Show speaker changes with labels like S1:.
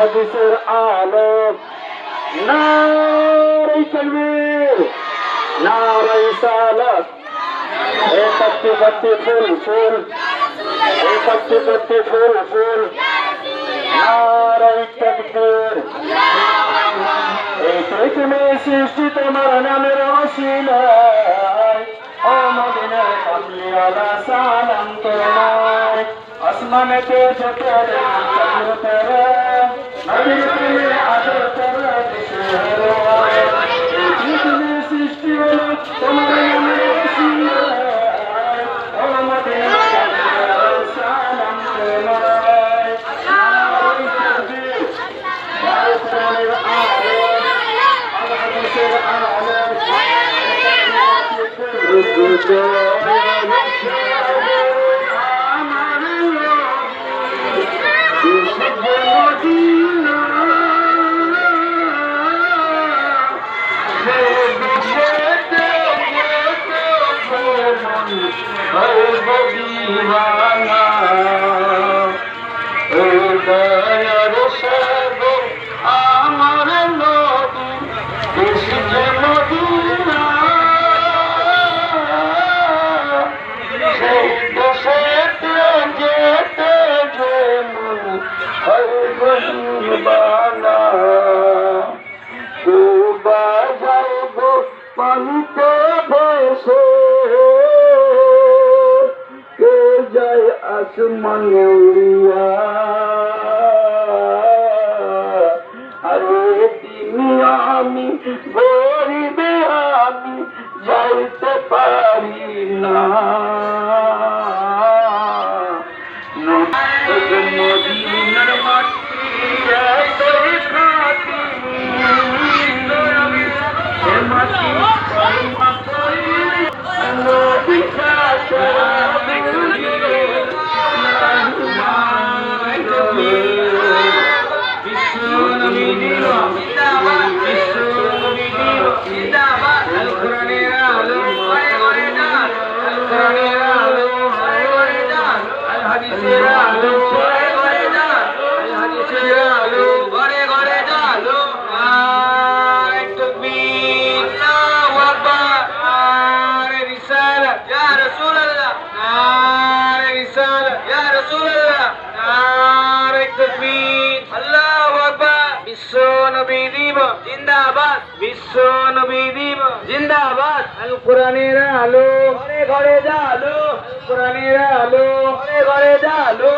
S1: হাদিসের আলো নারে তাকবীর নারে সালাত এ পত্তি পত্তি ফুল ফুল এ পত্তি পত্তি ফুল ফুল নারে তাকবীর এই পৃথিবী সৃষ্টি তোমার নামের ওসিলায় ও মদিনার কামলিওয়ালা সালাম তোমায় আসমানে কে চোখের চন্দ্র তেরে নবীর প্রেমে আদর তেরে দিশেরো এই পৃথিবী সৃষ্টি হলো তোমার নামের ওসিলায় ও মদিনার কামলিওয়ালা সালাম তোমায় নারে তাকবীর নারে কোরআনের আলো আল হাদিসের আলো পানিতে ভেসে কে যায় আসমানে উড়িয়া আরে তিনি আমি গরিবে আমি যাইতে পারি না মদিনার মাটি এতই খাঁটি এ মাটি জিন্দাবাদ বিশ্ব নবী দিব জিন্দাবাদ আল কোরআনের আলো ঘরে ঘরে জালো কোরআনের আলো ঘরে ঘরে জালো